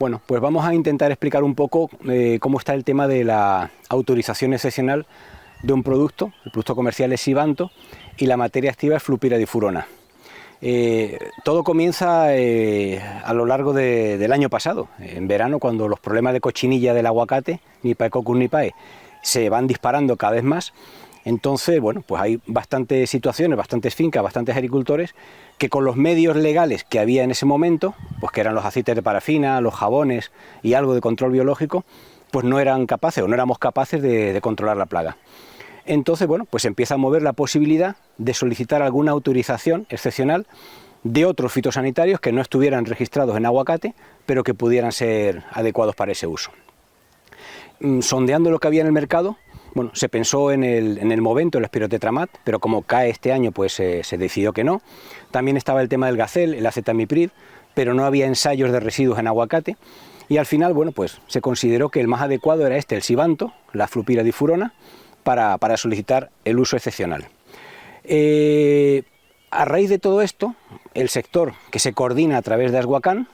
Bueno, pues vamos a intentar explicar un poco cómo está el tema de la autorización excepcional de un producto. El producto comercial es Sibanto y la materia activa es flupiradifurona. Todo comienza a lo largo del año pasado, en verano, cuando los problemas de cochinilla del aguacate, Nipaecoccus nipae, se van disparando cada vez más. Entonces, bueno, pues hay bastantes situaciones, bastantes fincas, bastantes agricultores que con los medios legales que había en ese momento, pues que eran los aceites de parafina, los jabones y algo de control biológico, pues no eran capaces o no éramos capaces de controlar la plaga. Entonces, bueno, pues empieza a mover la posibilidad de solicitar alguna autorización excepcional de otros fitosanitarios que no estuvieran registrados en aguacate, pero que pudieran ser adecuados para ese uso. Sondeando lo que había en el mercado, bueno, se pensó en el Movento, el espirotetramat, pero como cae este año, pues se decidió que no. También estaba el tema del Gacel, el acetamiprid, pero no había ensayos de residuos en aguacate. Y al final, bueno, pues se consideró que el más adecuado era el Sibanto, la flupiradifurona, para solicitar el uso excepcional. A raíz de todo esto, el sector que se coordina a través de Asguacán,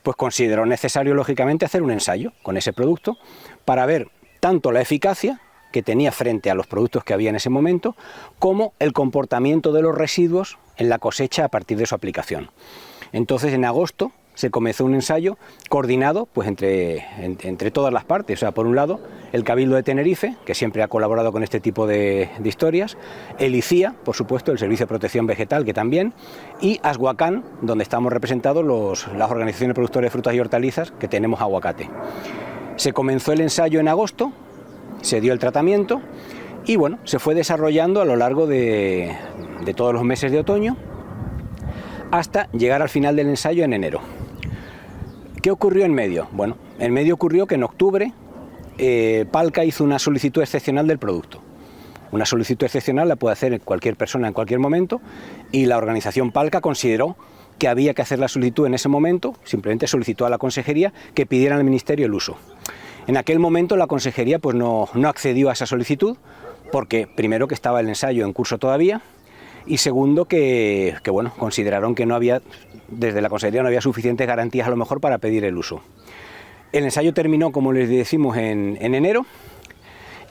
pues consideró necesario, lógicamente, hacer un ensayo con ese producto para ver tanto la eficacia que tenía frente a los productos que había en ese momento, como el comportamiento de los residuos en la cosecha a partir de su aplicación. Entonces, en agosto se comenzó un ensayo coordinado pues entre todas las partes. O sea, por un lado, el Cabildo de Tenerife, que siempre ha colaborado con este tipo de historias, el ICIA, por supuesto, el Servicio de Protección Vegetal, que también, y Asguacán, donde estamos representados las organizaciones de productores de frutas y hortalizas que tenemos aguacate. Se comenzó el ensayo en agosto, se dio el tratamiento y bueno, se fue desarrollando a lo largo de todos los meses de otoño hasta llegar al final del ensayo en enero. ¿Qué ocurrió en medio? Bueno, en medio ocurrió que en octubre Palca hizo una solicitud excepcional del producto. Una solicitud excepcional la puede hacer cualquier persona en cualquier momento y la organización Palca consideró que había que hacer la solicitud en ese momento, simplemente solicitó a la consejería que pidieran al ministerio el uso. En aquel momento la consejería pues no accedió a esa solicitud porque primero que estaba el ensayo en curso todavía y segundo que bueno, consideraron que no había, desde la consejería no había suficientes garantías a lo mejor para pedir el uso. El ensayo terminó, como les decimos, en enero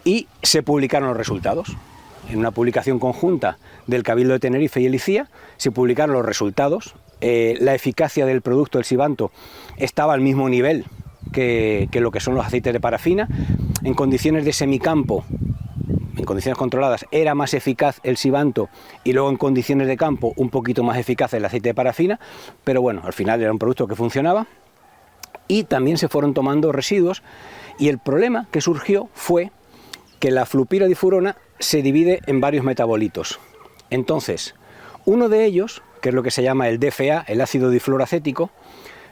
y se publicaron los resultados. En una publicación conjunta del Cabildo de Tenerife y el ICIA se publicaron los resultados. La eficacia del producto del Sibanto estaba al mismo nivel que lo que son los aceites de parafina. En condiciones de semicampo, en condiciones controladas, era más eficaz el Sibanto y luego en condiciones de campo un poquito más eficaz el aceite de parafina, pero bueno, al final era un producto que funcionaba y también se fueron tomando residuos y el problema que surgió fue que la flupiradifurona se divide en varios metabolitos. Entonces, uno de ellos, que es lo que se llama el DFA, el ácido difluoroacético,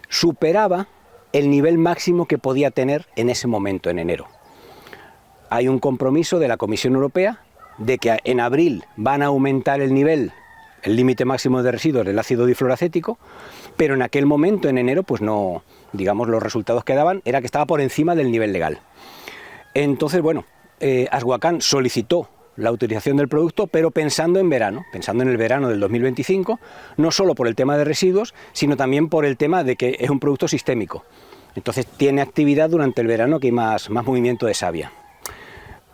superaba el nivel máximo que podía tener en ese momento, en enero. Hay un compromiso de la Comisión Europea de que en abril van a aumentar el nivel, el límite máximo de residuos del ácido difluoroacético, pero en aquel momento, en enero, pues no, digamos, los resultados que daban era que estaba por encima del nivel legal. Entonces, bueno, Asguacán solicitó la autorización del producto, pero pensando en verano, pensando en el verano del 2025, no solo por el tema de residuos, sino también por el tema de que es un producto sistémico. Entonces tiene actividad durante el verano, que hay más movimiento de savia.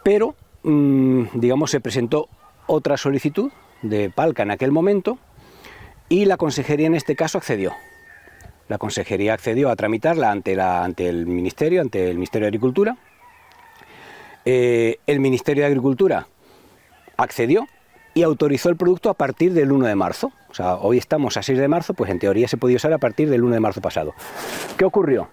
Pero, digamos, se presentó otra solicitud de Palca en aquel momento y la consejería en este caso accedió. La consejería accedió a tramitarla ante el Ministerio de Agricultura. El Ministerio de Agricultura accedió y autorizó el producto a partir del 1 de marzo. O sea, hoy estamos a 6 de marzo, pues en teoría se podía usar a partir del 1 de marzo pasado. ¿Qué ocurrió?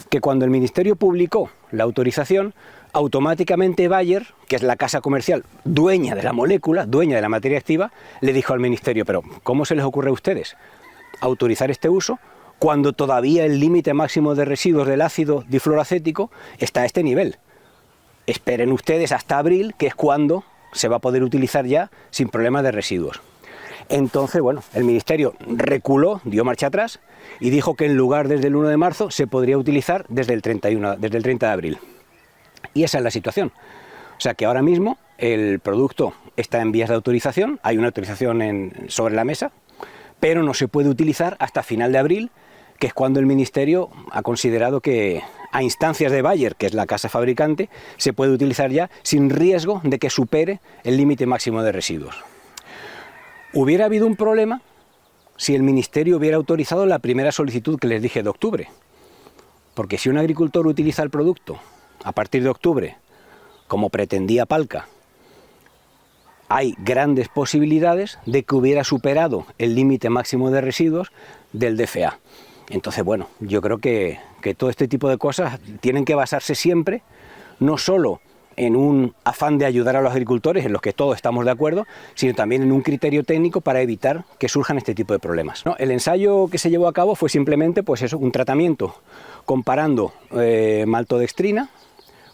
Que cuando el Ministerio publicó la autorización, automáticamente Bayer, que es la casa comercial dueña de la molécula, dueña de la materia activa, le dijo al Ministerio, pero ¿cómo se les ocurre a ustedes autorizar este uso cuando todavía el límite máximo de residuos del ácido difluoroacético está a este nivel? Esperen ustedes hasta abril, que es cuando se va a poder utilizar ya sin problemas de residuos. Entonces, bueno, el Ministerio reculó, dio marcha atrás y dijo que en lugar desde el 1 de marzo se podría utilizar desde el 30 de abril. Y esa es la situación. O sea que ahora mismo el producto está en vías de autorización, hay una autorización sobre la mesa, pero no se puede utilizar hasta final de abril, que es cuando el Ministerio ha considerado que a instancias de Bayer, que es la casa fabricante, se puede utilizar ya sin riesgo de que supere el límite máximo de residuos. Hubiera habido un problema si el Ministerio hubiera autorizado la primera solicitud que les dije de octubre, porque si un agricultor utiliza el producto a partir de octubre, como pretendía Palca, hay grandes posibilidades de que hubiera superado el límite máximo de residuos del DFA. Entonces, bueno, yo creo que todo este tipo de cosas tienen que basarse siempre, no solo en un afán de ayudar a los agricultores, en los que todos estamos de acuerdo, sino también en un criterio técnico para evitar que surjan este tipo de problemas, ¿no? El ensayo que se llevó a cabo fue simplemente, pues eso, un tratamiento comparando maltodextrina,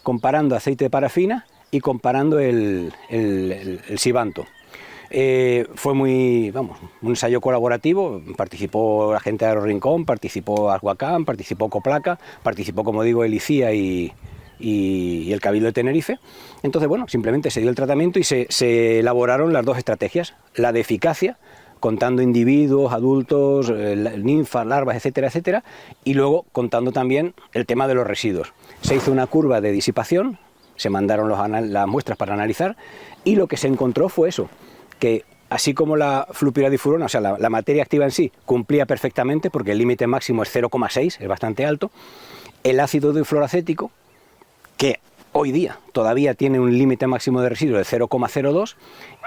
comparando aceite de parafina y comparando el Sibanto. Fue un ensayo colaborativo, participó la gente de Aerorincón, participó Asguacán, participó Coplaca, participó, como digo, el ICIA y el Cabildo de Tenerife. Entonces, bueno, simplemente se dio el tratamiento y se elaboraron las dos estrategias, la de eficacia, contando individuos, adultos, ninfas, larvas, etcétera, etcétera, y luego contando también el tema de los residuos. Se hizo una curva de disipación, se mandaron las muestras para analizar, y lo que se encontró fue eso, que así como la flupiradifurona, o sea, la materia activa en sí, cumplía perfectamente, porque el límite máximo es 0,6, es bastante alto, el ácido difluoracético, que hoy día todavía tiene un límite máximo de residuos de 0,02,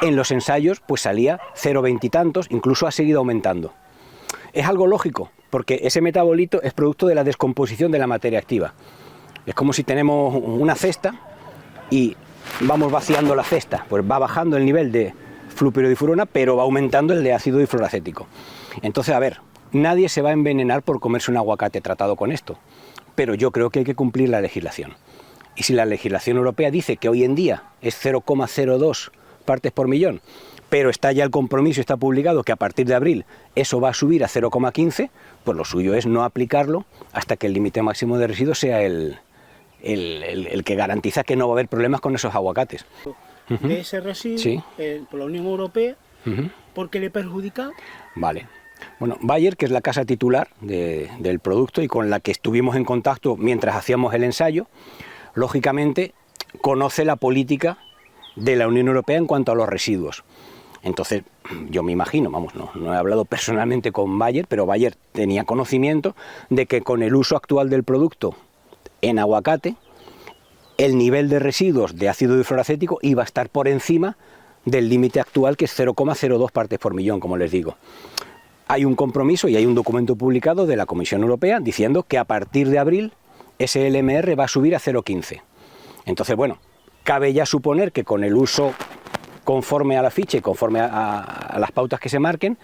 en los ensayos pues salía 0,20 y tantos, incluso ha seguido aumentando. Es algo lógico, porque ese metabolito es producto de la descomposición de la materia activa. Es como si tenemos una cesta y vamos vaciando la cesta, pues va bajando el nivel de flupirodifurona, pero va aumentando el de ácido difluoracético. Entonces, a ver, nadie se va a envenenar por comerse un aguacate tratado con esto, pero yo creo que hay que cumplir la legislación. Y si la legislación europea dice que hoy en día es 0,02 partes por millón, pero está ya el compromiso, está publicado que a partir de abril eso va a subir a 0,15, pues lo suyo es no aplicarlo hasta que el límite máximo de residuos sea el que garantiza que no va a haber problemas con esos aguacates. De ese residuo, sí. Por la Unión Europea, ¿por qué le perjudica? Vale. Bueno, Bayer, que es la casa titular del producto y con la que estuvimos en contacto mientras hacíamos el ensayo, lógicamente conoce la política de la Unión Europea en cuanto a los residuos. Entonces, yo me imagino, no he hablado personalmente con Bayer, pero Bayer tenía conocimiento de que con el uso actual del producto en aguacate, el nivel de residuos de ácido difluoracético iba a estar por encima del límite actual, que es 0,02 partes por millón, como les digo. Hay un compromiso y hay un documento publicado de la Comisión Europea diciendo que a partir de abril ese LMR va a subir a 0,15. Entonces, bueno, cabe ya suponer que con el uso conforme a la ficha y conforme a las pautas que se marquen,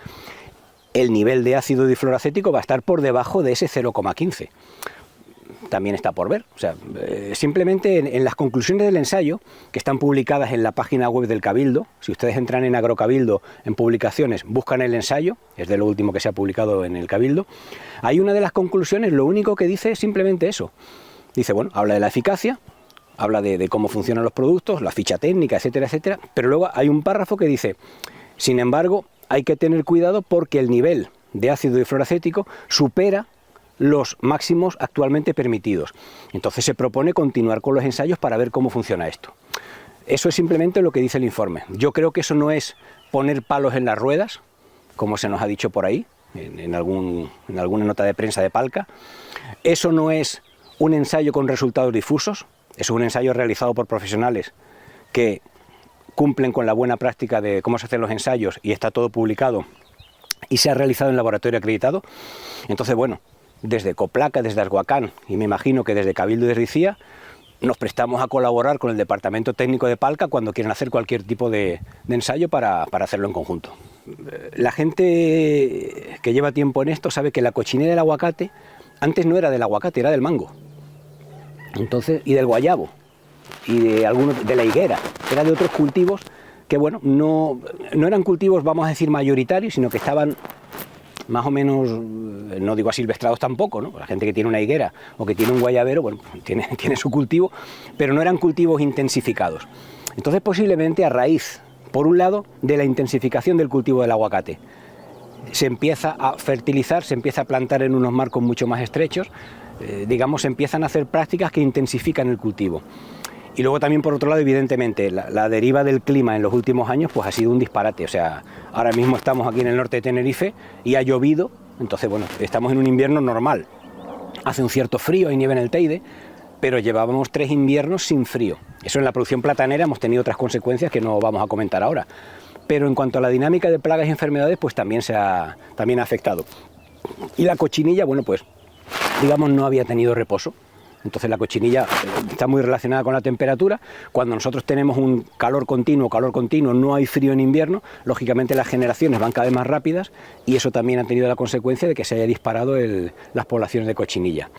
el nivel de ácido difluoracético va a estar por debajo de ese 0,15. También está por ver. O sea, simplemente en las conclusiones del ensayo, que están publicadas en la página web del Cabildo, si ustedes entran en Agrocabildo, en publicaciones, buscan el ensayo, es de lo último que se ha publicado en el Cabildo, hay una de las conclusiones, lo único que dice es simplemente eso. Dice, bueno, habla de la eficacia, habla de cómo funcionan los productos, la ficha técnica, etcétera, etcétera, pero luego hay un párrafo que dice, sin embargo, hay que tener cuidado porque el nivel de ácido difluoracético supera los máximos actualmente permitidos. Entonces se propone continuar con los ensayos para ver cómo funciona esto. Eso es simplemente lo que dice el informe. Yo creo que eso no es poner palos en las ruedas, como se nos ha dicho por ahí, en alguna nota de prensa de Palca. Eso no es un ensayo con resultados difusos, es un ensayo realizado por profesionales que cumplen con la buena práctica de cómo se hacen los ensayos y está todo publicado y se ha realizado en laboratorio acreditado. Entonces, bueno, desde Coplaca, desde Asguacán y me imagino que desde Cabildo y desde ICIA nos prestamos a colaborar con el departamento técnico de Palca cuando quieran hacer cualquier tipo de ensayo para hacerlo en conjunto. La gente que lleva tiempo en esto sabe que la cochinilla del aguacate antes no era del aguacate, era del mango. Entonces, y del guayabo y de la higuera, era de otros cultivos que, bueno, no eran cultivos, vamos a decir, mayoritarios, sino que estaban más o menos, no digo asilvestrados tampoco, ¿no? La gente que tiene una higuera o que tiene un guayabero, bueno, tiene su cultivo, pero no eran cultivos intensificados. Entonces, posiblemente a raíz, por un lado, de la intensificación del cultivo del aguacate, se empieza a fertilizar, se empieza a plantar en unos marcos mucho más estrechos, digamos, se empiezan a hacer prácticas que intensifican el cultivo. Y luego también, por otro lado, evidentemente, la deriva del clima en los últimos años pues ha sido un disparate. O sea, ahora mismo estamos aquí en el norte de Tenerife y ha llovido, entonces, bueno, estamos en un invierno normal. Hace un cierto frío, hay nieve en el Teide, pero llevábamos 3 inviernos sin frío. Eso en la producción platanera hemos tenido otras consecuencias que no vamos a comentar ahora. Pero en cuanto a la dinámica de plagas y enfermedades, pues también ha afectado. Y la cochinilla, bueno, pues digamos no había tenido reposo. Entonces la cochinilla está muy relacionada con la temperatura. Cuando nosotros tenemos un calor continuo, no hay frío en invierno, lógicamente las generaciones van cada vez más rápidas y eso también ha tenido la consecuencia de que se haya disparado las poblaciones de cochinilla.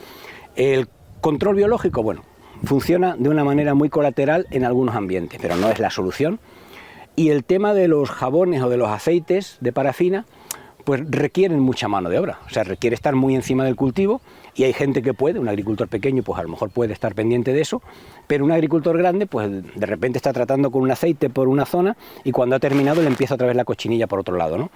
El control biológico, bueno, funciona de una manera muy colateral en algunos ambientes, pero no es la solución. Y el tema de los jabones o de los aceites de parafina, pues requieren mucha mano de obra, o sea, requiere estar muy encima del cultivo y hay gente que puede, un agricultor pequeño pues a lo mejor puede estar pendiente de eso, pero un agricultor grande pues de repente está tratando con un aceite por una zona y cuando ha terminado le empieza otra vez la cochinilla por otro lado, ¿no?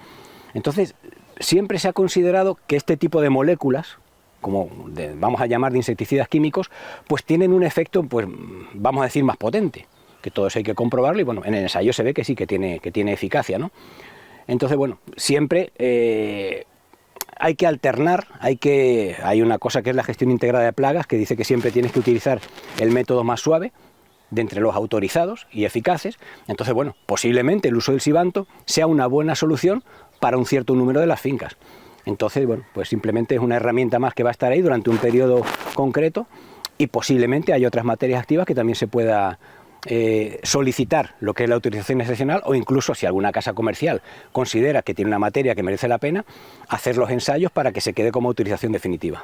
Entonces, siempre se ha considerado que este tipo de moléculas, como vamos a llamar de insecticidas químicos, pues tienen un efecto, pues vamos a decir, más potente, que todo eso hay que comprobarlo y bueno, en el ensayo se ve que sí, que tiene eficacia, ¿no? Entonces, bueno, siempre hay que alternar, hay una cosa que es la gestión integrada de plagas, que dice que siempre tienes que utilizar el método más suave, de entre los autorizados y eficaces. Entonces, bueno, posiblemente el uso del Sibanto sea una buena solución para un cierto número de las fincas. Entonces, bueno, pues simplemente es una herramienta más que va a estar ahí durante un periodo concreto y posiblemente hay otras materias activas que también se pueda solicitar lo que es la autorización excepcional o incluso si alguna casa comercial considera que tiene una materia que merece la pena, hacer los ensayos para que se quede como autorización definitiva.